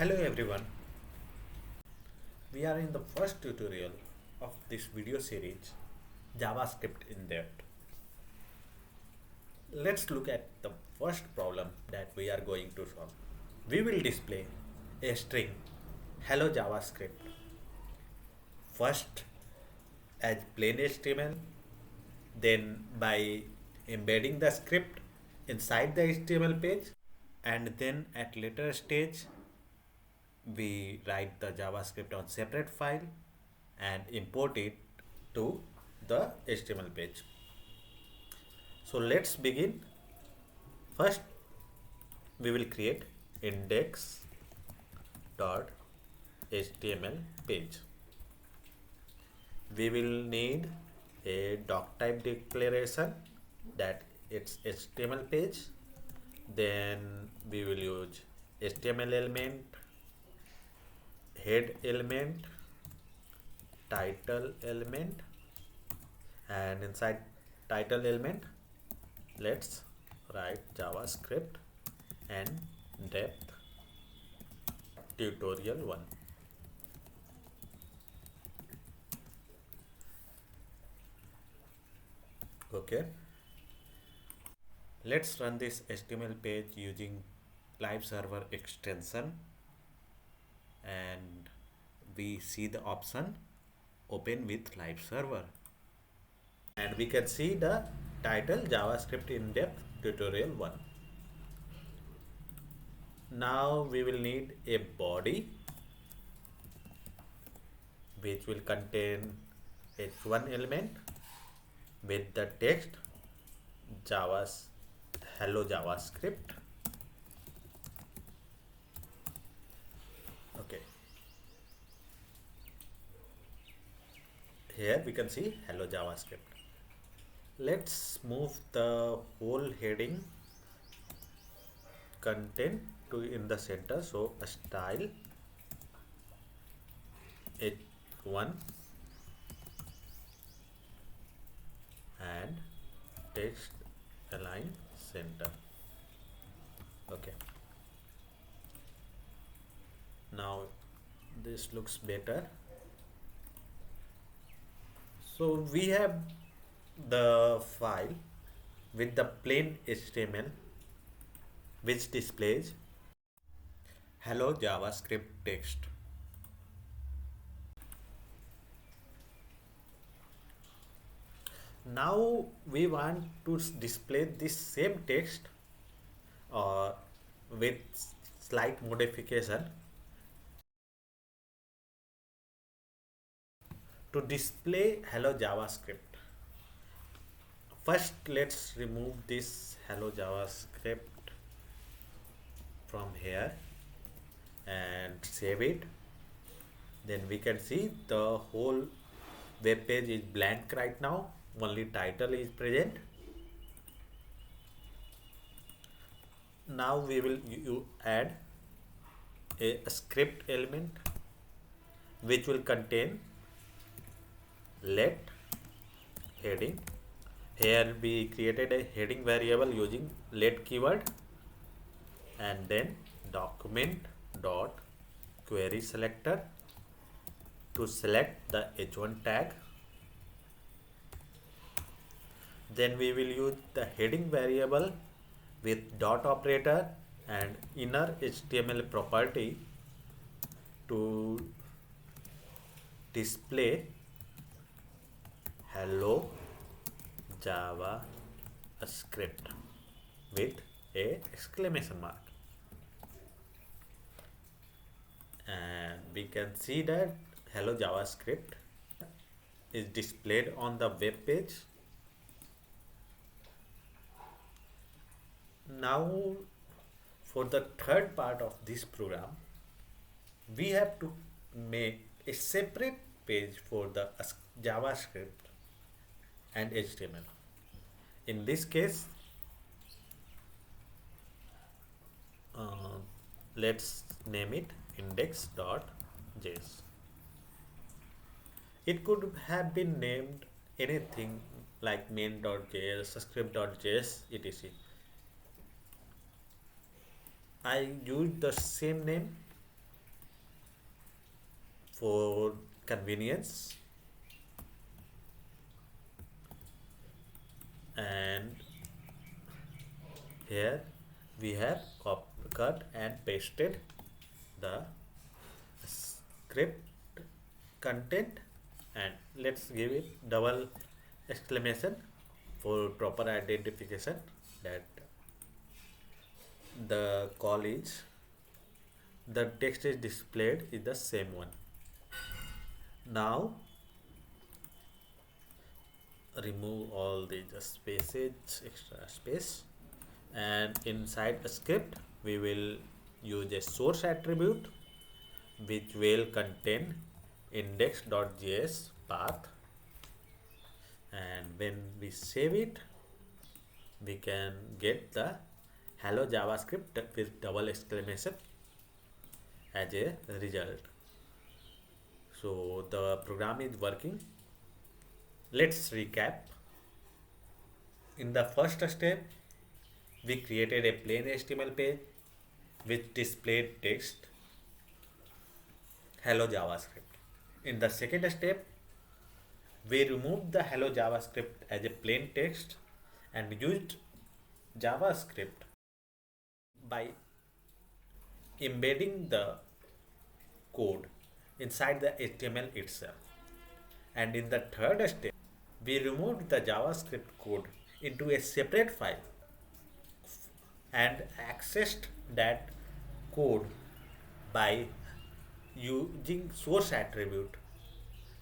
Hello everyone, we are in the first tutorial of this video series JavaScript in depth. Let's look at the first problem that we are going to solve. We will display a string hello JavaScript first as plain HTML, then by embedding the script inside the HTML page, and then at later stage we write the JavaScript on separate file and import it to the HTML page. So let's begin. First, we will create index.html page. We will need a doc type declaration that it's HTML page. Then we will use HTML element, head element, title element, and inside title element let's write JavaScript and depth tutorial 1. Okay, let's run this HTML page using live server extension, and we see the option open with live server, and we can see the title JavaScript in depth tutorial 1. Now we will need a body which will contain h1 element with the text hello JavaScript. Okay, here we can see hello JavaScript. Let's move the whole heading content to in the center. So a style h1 and text align center. Okay, now this looks better. So we have the file with the plain HTML which displays hello JavaScript text. Now we want to display this same text with slight modification. To display hello JavaScript, first let's remove this hello JavaScript from here and save it. Then we can see the whole web page is blank right now, only title is present. Now we will add a script element which will contain let heading. Here we created a heading variable using let keyword, and then document dot query selector to select the h1 tag. Then we will use the heading variable with dot operator and inner HTML property to display hello JavaScript with a exclamation mark. And we can see that hello JavaScript is displayed on the web page. Now for the third part of this program, we have to make a separate page for the JavaScript and HTML. In this case, let's name it index.js. It could have been named anything like main.js, script.js, etc. I used the same name for convenience, and here we have cut and pasted the script content, and let's give it double exclamation for proper identification that the call is, the text is displayed is the same one. Now remove all the just spaces, extra space, and inside a script we will use a source attribute which will contain index.js path, and when we save it we can get the hello JavaScript with double exclamation as a result. So the program is working. Let's recap. In the first step, we created a plain HTML page which displayed text hello JavaScript. In the second step, we removed the hello JavaScript as a plain text and used JavaScript by embedding the code inside the HTML itself. And in the third step, we removed the JavaScript code into a separate file and accessed that code by using source attribute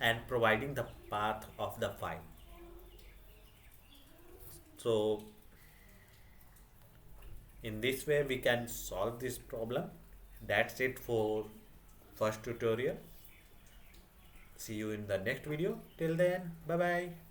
and providing the path of the file. So in this way we can solve this problem. That's it for first tutorial. See you in the next video. Till then, bye bye.